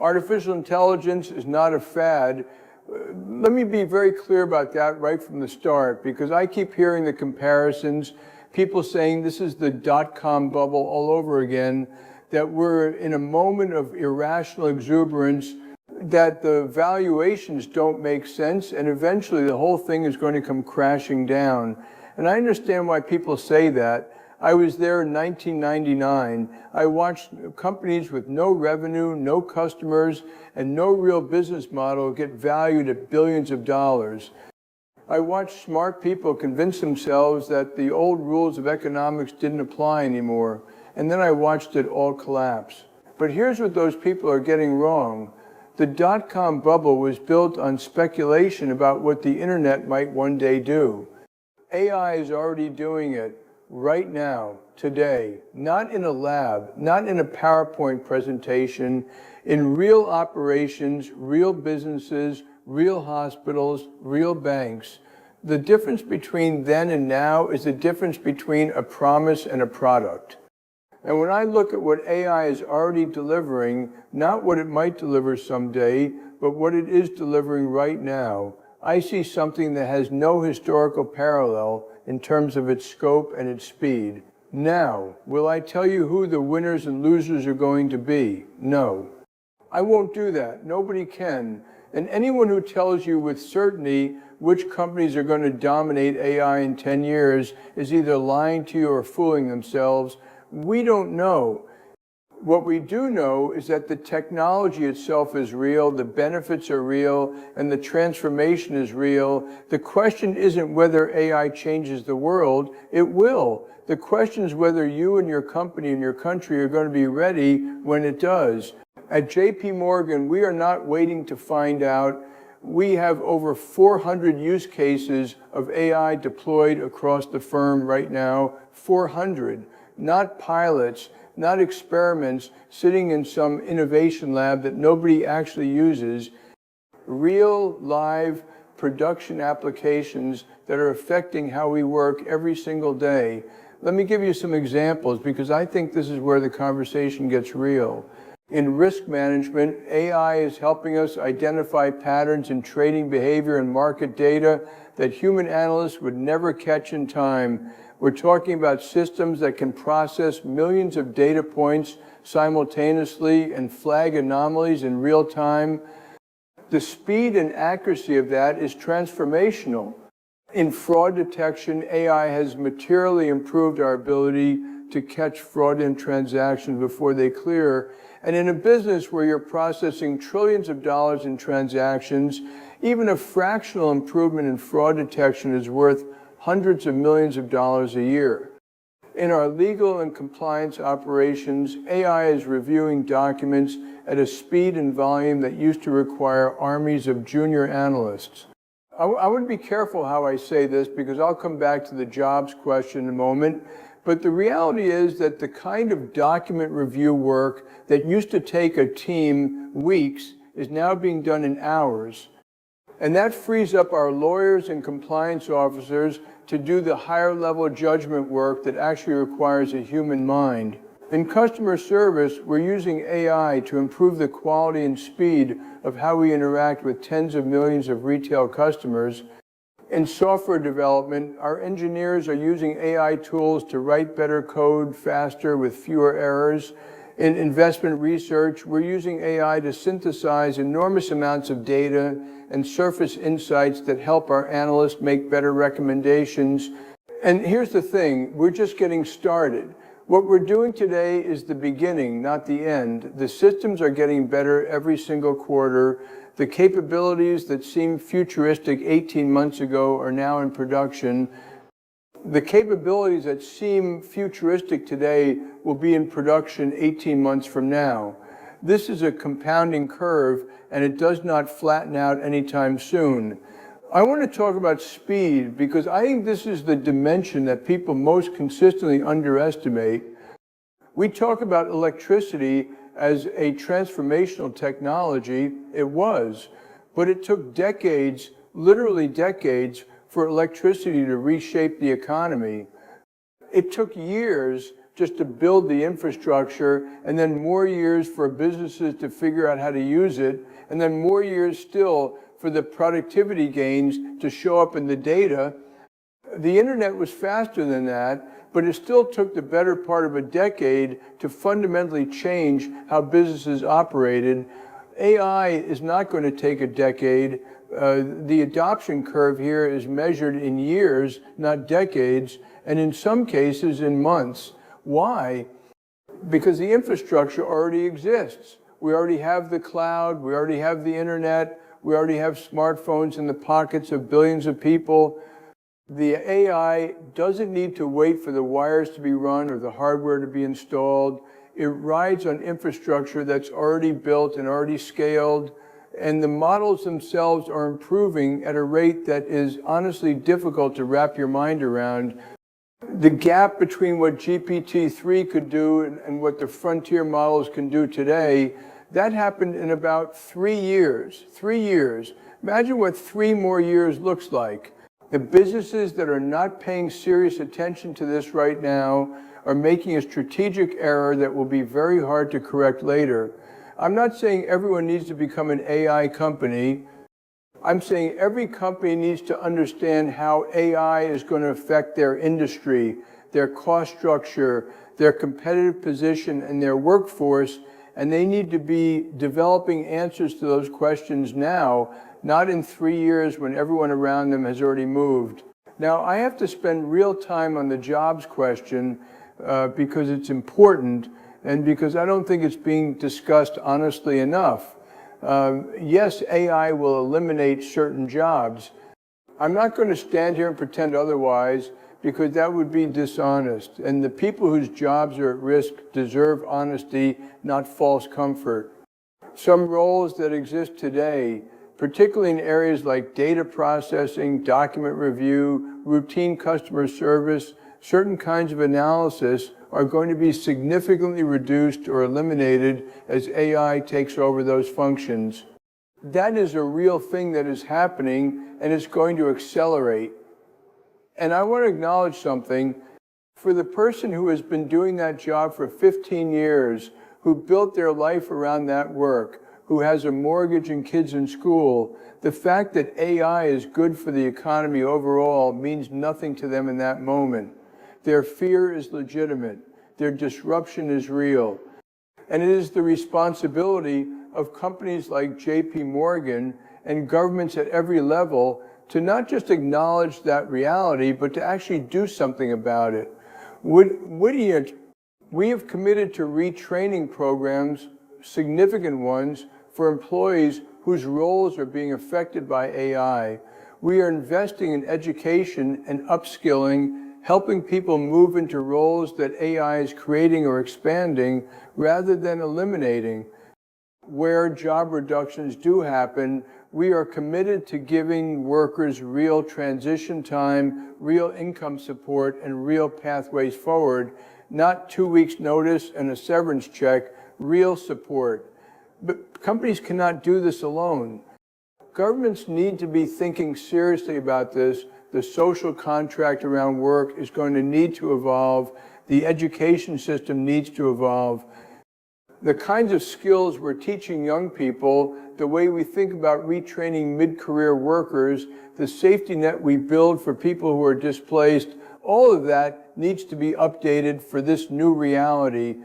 Artificial intelligence is not a fad. Let me be very clear about that right from the start, because I keep hearing the comparisons, people saying this is the dot-com bubble all over again, that we're in a moment of irrational exuberance, that the valuations don't make sense, and eventually the whole thing is going to come crashing down. And I understand why people say that. I was there in 1999. I watched companies with no revenue, no customers, and no real business model get valued at billions of dollars. I watched smart people convince themselves that the old rules of economics didn't apply anymore. And then I watched it all collapse. But here's what those people are getting wrong. The dot-com bubble was built on speculation about what the internet might one day do. AI is already doing it. Right now, today, not in a lab, not in a PowerPoint presentation, in real operations, real businesses, real hospitals, real banks. The difference between then and now is the difference between a promise and a product. And when I look at what AI is already delivering, not what it might deliver someday, but what it is delivering right now, I see something that has no historical parallel in terms of its scope and its speed. Now, will I tell you who the winners and losers are going to be? No. I won't do that. Nobody can. And anyone who tells you with certainty which companies are going to dominate AI in 10 years is either lying to you or fooling themselves. We don't know. What we do know is that the technology itself is real, the benefits are real, and the transformation is real. The question isn't whether AI changes the world. It will. The question is whether you and your company and your country are going to be ready when it does. At JPMorgan, we are not waiting to find out. We have over 400 use cases of AI deployed across the firm right now. 400. Not pilots, not experiments sitting in some innovation lab that nobody actually uses. Real, live production applications that are affecting how we work every single day. Let me give you some examples, because I think this is where the conversation gets real. In risk management, AI is helping us identify patterns in trading behavior and market data that human analysts would never catch in time. We're talking about systems that can process millions of data points simultaneously and flag anomalies in real time. The speed and accuracy of that is transformational. In fraud detection, AI has materially improved our ability to catch fraudulent transactions before they clear. And in a business where you're processing trillions of dollars in transactions, even a fractional improvement in fraud detection is worth hundreds of millions of dollars a year. In our legal and compliance operations, AI is reviewing documents at a speed and volume that used to require armies of junior analysts. I want to be careful how I say this, because I'll come back to the jobs question in a moment. But the reality is that the kind of document review work that used to take a team weeks is now being done in hours. And that frees up our lawyers and compliance officers to do the higher level judgment work that actually requires a human mind. In customer service, we're using AI to improve the quality and speed of how we interact with tens of millions of retail customers. In software development, our engineers are using AI tools to write better code faster with fewer errors. In investment research, we're using AI to synthesize enormous amounts of data and surface insights that help our analysts make better recommendations. And here's the thing, we're just getting started. What we're doing today is the beginning, not the end. The systems are getting better every single quarter. The capabilities that seemed futuristic 18 months ago are now in production. The capabilities that seem futuristic today will be in production 18 months from now. This is a compounding curve, and it does not flatten out anytime soon. I want to talk about speed, because I think this is the dimension that people most consistently underestimate. We talk about electricity as a transformational technology. It was, but it took decades, literally decades, for electricity to reshape the economy. It took years just to build the infrastructure, and then more years for businesses to figure out how to use it, and then more years still for the productivity gains to show up in the data. The internet was faster than that, but it still took the better part of a decade to fundamentally change how businesses operated. AI is not going to take a decade. The adoption curve here is measured in years, not decades, and in some cases in months. Why? Because the infrastructure already exists. We already have the cloud, we already have the internet, we already have smartphones in the pockets of billions of people. The AI doesn't need to wait for the wires to be run or the hardware to be installed. It rides on infrastructure that's already built and already scaled, and the models themselves are improving at a rate that is honestly difficult to wrap your mind around. The gap between what GPT-3 could do and what the frontier models can do today, that happened in about 3 years. 3 years. Imagine what 3 more years looks like. The businesses that are not paying serious attention to this right now are making a strategic error that will be very hard to correct later. I'm not saying everyone needs to become an AI company. I'm saying every company needs to understand how AI is going to affect their industry, their cost structure, their competitive position, and their workforce, and they need to be developing answers to those questions now, not in 3 years when everyone around them has already moved. Now, I have to spend real time on the jobs question because it's important and because I don't think it's being discussed honestly enough. Yes, AI will eliminate certain jobs. I'm not going to stand here and pretend otherwise because that would be dishonest. And the people whose jobs are at risk deserve honesty, not false comfort. Some roles that exist today, particularly in areas like data processing, document review, routine customer service, certain kinds of analysis are going to be significantly reduced or eliminated as AI takes over those functions. That is a real thing that is happening, and it's going to accelerate. And I want to acknowledge something. For the person who has been doing that job for 15 years, who built their life around that work, who has a mortgage and kids in school, the fact that AI is good for the economy overall means nothing to them in that moment. Their fear is legitimate. Their disruption is real. And it is the responsibility of companies like JPMorgan and governments at every level to not just acknowledge that reality, but to actually do something about it. We have committed to retraining programs, significant ones, for employees whose roles are being affected by AI. We are investing in education and upskilling, helping people move into roles that AI is creating or expanding rather than eliminating. Where job reductions do happen, we are committed to giving workers real transition time, real income support, and real pathways forward, not 2 weeks notice and a severance check, real support. But companies cannot do this alone. Governments need to be thinking seriously about this. The social contract around work is going to need to evolve. The education system needs to evolve. The kinds of skills we're teaching young people, the way we think about retraining mid-career workers, the safety net we build for people who are displaced, all of that needs to be updated for this new reality.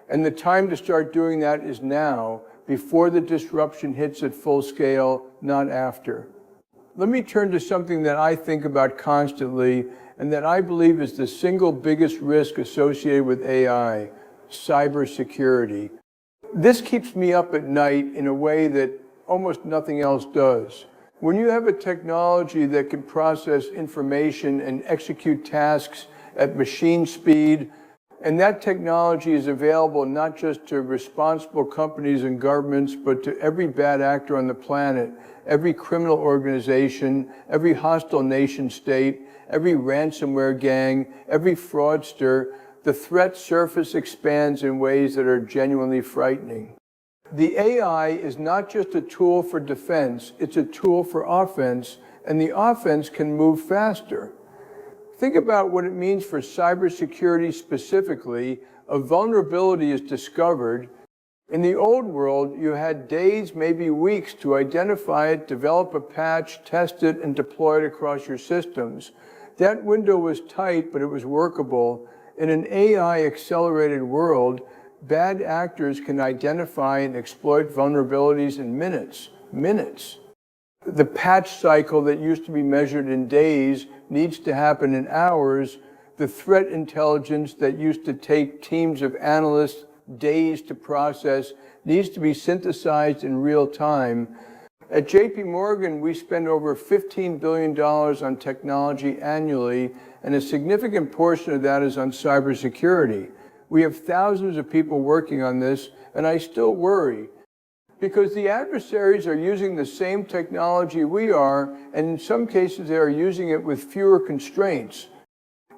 And the time to start doing that is now, before the disruption hits at full scale, not after. Let me turn to something that I think about constantly and that I believe is the single biggest risk associated with AI, cybersecurity. This keeps me up at night in a way that almost nothing else does. When you have a technology that can process information and execute tasks at machine speed, and that technology is available not just to responsible companies and governments, but to every bad actor on the planet, every criminal organization, every hostile nation state, every ransomware gang, every fraudster, the threat surface expands in ways that are genuinely frightening. The AI is not just a tool for defense, it's a tool for offense, and the offense can move faster. Think about what it means for cybersecurity specifically. A vulnerability is discovered. In the old world, you had days, maybe weeks, to identify it, develop a patch, test it, and deploy it across your systems. That window was tight, but it was workable. In an AI-accelerated world, bad actors can identify and exploit vulnerabilities in minutes. The patch cycle that used to be measured in days needs to happen in hours. The threat intelligence that used to take teams of analysts days to process needs to be synthesized in real time. At JPMorgan, we spend over $15 billion on technology annually, and a significant portion of that is on cybersecurity. We have thousands of people working on this, and I still worry, because the adversaries are using the same technology we are, and in some cases they are using it with fewer constraints.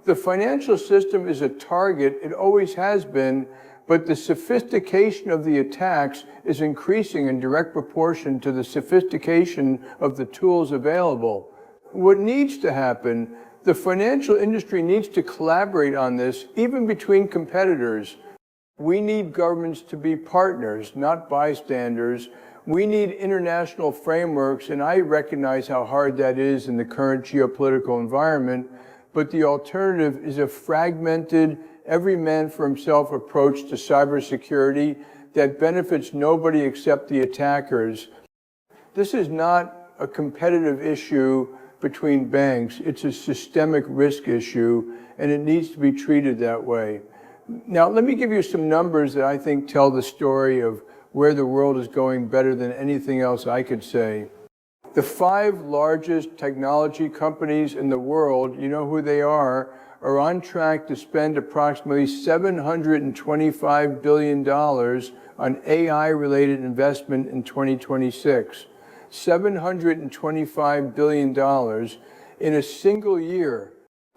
The financial system is a target, it always has been, but the sophistication of the attacks is increasing in direct proportion to the sophistication of the tools available. What needs to happen, the financial industry needs to collaborate on this, even between competitors. We need governments to be partners, not bystanders. We need international frameworks, and I recognize how hard that is in the current geopolitical environment, but the alternative is a fragmented, every man for himself approach to cybersecurity that benefits nobody except the attackers. This is not a competitive issue between banks. It's a systemic risk issue, and it needs to be treated that way. Now, let me give you some numbers that I think tell the story of where the world is going better than anything else I could say. The 5 largest technology companies in the world, you know who they are on track to spend approximately $725 billion on AI-related investment in 2026. $725 billion in a single year.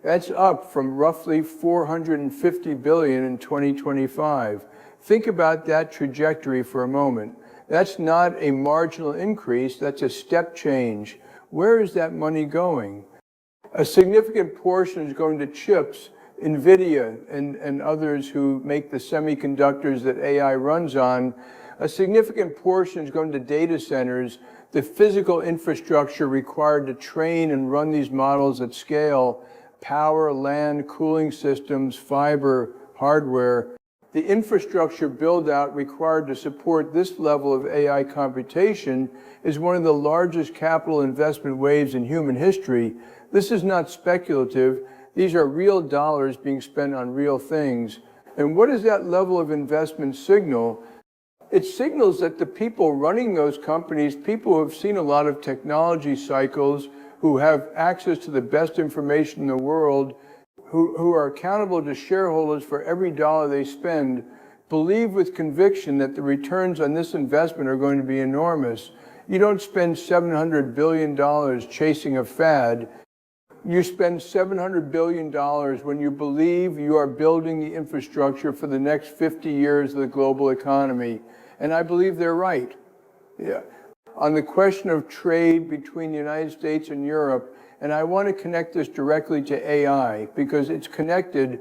That's up from roughly $450 billion in 2025. Think about that trajectory for a moment. That's not a marginal increase, that's a step change. Where is that money going? A significant portion is going to chips, NVIDIA and others who make the semiconductors that AI runs on. A significant portion is going to data centers, the physical infrastructure required to train and run these models at scale, power, land, cooling systems, fiber, hardware. The infrastructure build-out required to support this level of AI computation is one of the largest capital investment waves in human history. This is not speculative. These are real dollars being spent on real things. And what does that level of investment signal? It signals that the people running those companies, people who have seen a lot of technology cycles, who have access to the best information in the world, who are accountable to shareholders for every dollar they spend, believe with conviction that the returns on this investment are going to be enormous. You don't spend $700 billion chasing a fad. You spend $700 billion when you believe you are building the infrastructure for the next 50 years of the global economy. And I believe they're right. Yeah. On the question of trade between the United States and Europe, and I want to connect this directly to AI because it's connected.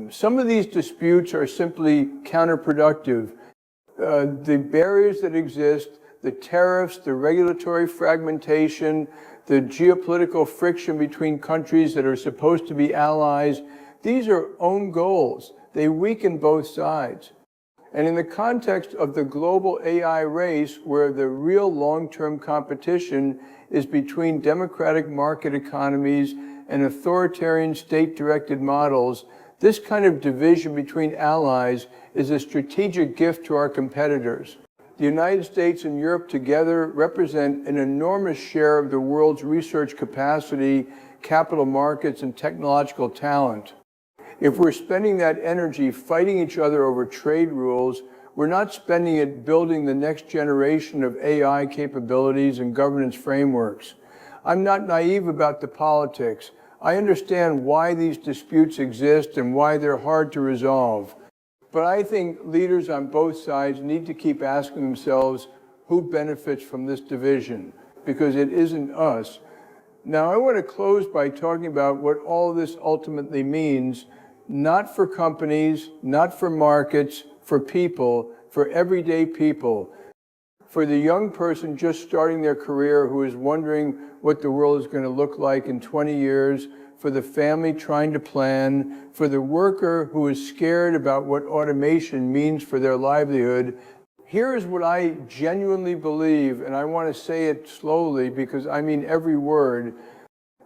Some of these disputes are simply counterproductive. The barriers that exist, the tariffs, the regulatory fragmentation, the geopolitical friction between countries that are supposed to be allies, these are own goals. They weaken both sides. And in the context of the global AI race, where the real long-term competition is between democratic market economies and authoritarian state-directed models, this kind of division between allies is a strategic gift to our competitors. The United States and Europe together represent an enormous share of the world's research capacity, capital markets, and technological talent. If we're spending that energy fighting each other over trade rules, we're not spending it building the next generation of AI capabilities and governance frameworks. I'm not naive about the politics. I understand why these disputes exist and why they're hard to resolve. But I think leaders on both sides need to keep asking themselves who benefits from this division, because it isn't us. Now, I want to close by talking about what all this ultimately means, not for companies, not for markets, for people, for everyday people, for the young person just starting their career who is wondering what the world is going to look like in 20 years, for the family trying to plan, for the worker who is scared about what automation means for their livelihood. Here is what I genuinely believe, and I want to say it slowly because I mean every word.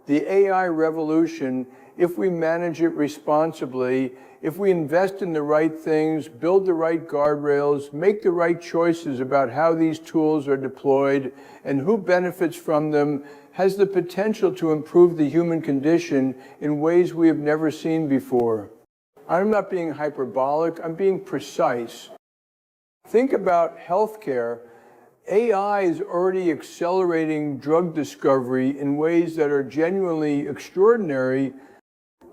The AI revolution, if we manage it responsibly, if we invest in the right things, build the right guardrails, make the right choices about how these tools are deployed and who benefits from them, has the potential to improve the human condition in ways we have never seen before. I'm not being hyperbolic, I'm being precise. Think about healthcare. AI is already accelerating drug discovery in ways that are genuinely extraordinary.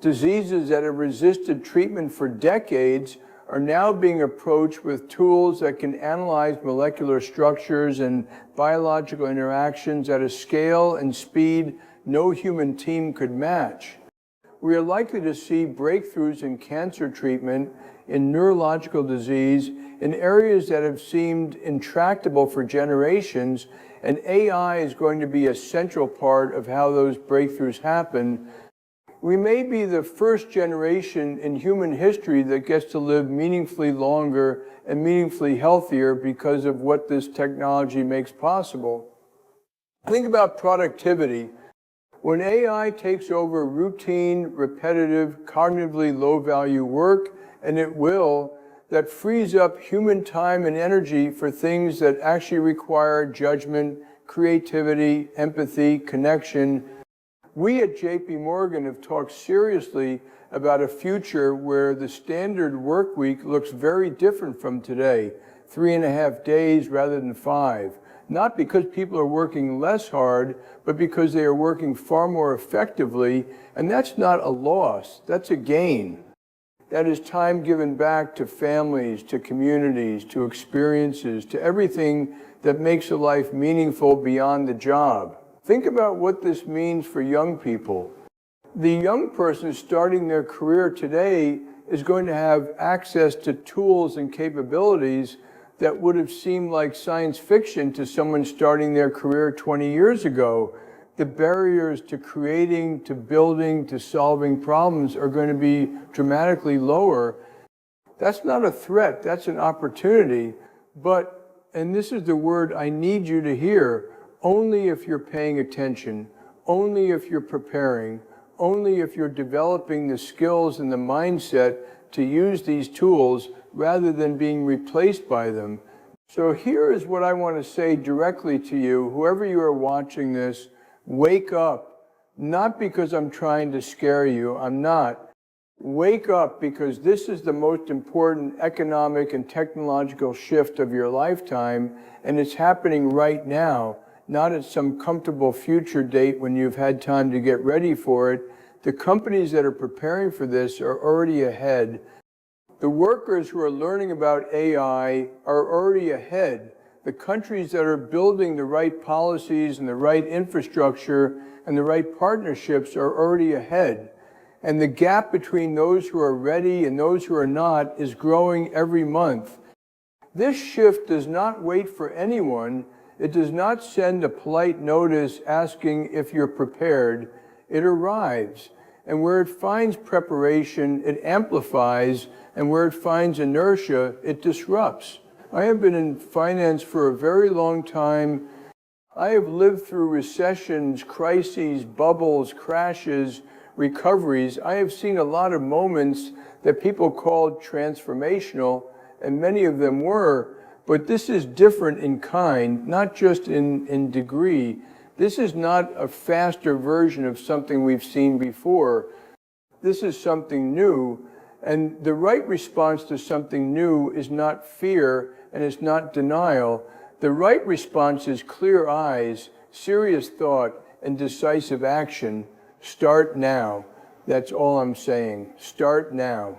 Diseases that have resisted treatment for decades are now being approached with tools that can analyze molecular structures and biological interactions at a scale and speed no human team could match. We are likely to see breakthroughs in cancer treatment, in neurological disease, in areas that have seemed intractable for generations, and AI is going to be a central part of how those breakthroughs happen. We may be the first generation in human history that gets to live meaningfully longer and meaningfully healthier because of what this technology makes possible. Think about productivity. When AI takes over routine, repetitive, cognitively low-value work, and it will, that frees up human time and energy for things that actually require judgment, creativity, empathy, connection. We at JPMorgan have talked seriously about a future where the standard work week looks very different from today, 3.5 days rather than 5. Not because people are working less hard, but because they are working far more effectively, and that's not a loss, that's a gain. That is time given back to families, to communities, to experiences, to everything that makes a life meaningful beyond the job. Think about what this means for young people. The young person starting their career today is going to have access to tools and capabilities that would have seemed like science fiction to someone starting their career 20 years ago. The barriers to creating, to building, to solving problems are going to be dramatically lower. That's not a threat, that's an opportunity. But, and this is the word I need you to hear, only if you're paying attention, only if you're preparing, only if you're developing the skills and the mindset to use these tools rather than being replaced by them. So here is what I want to say directly to you, whoever you are watching this, wake up, not because I'm trying to scare you, I'm not. Wake up because this is the most important economic and technological shift of your lifetime, and it's happening right now, not at some comfortable future date when you've had time to get ready for it. The companies that are preparing for this are already ahead. The workers who are learning about AI are already ahead. The countries that are building the right policies and the right infrastructure and the right partnerships are already ahead. And the gap between those who are ready and those who are not is growing every month. This shift does not wait for anyone. It does not send a polite notice asking if you're prepared. It arrives. And where it finds preparation, it amplifies. And where it finds inertia, it disrupts. I have been in finance for a very long time. I have lived through recessions, crises, bubbles, crashes, recoveries. I have seen a lot of moments that people called transformational, and many of them were, but this is different in kind, not just in degree. This is not a faster version of something we've seen before. This is something new, and the right response to something new is not fear, and it's not denial. The right response is clear eyes, serious thought, and decisive action. Start now. That's all I'm saying. Start now.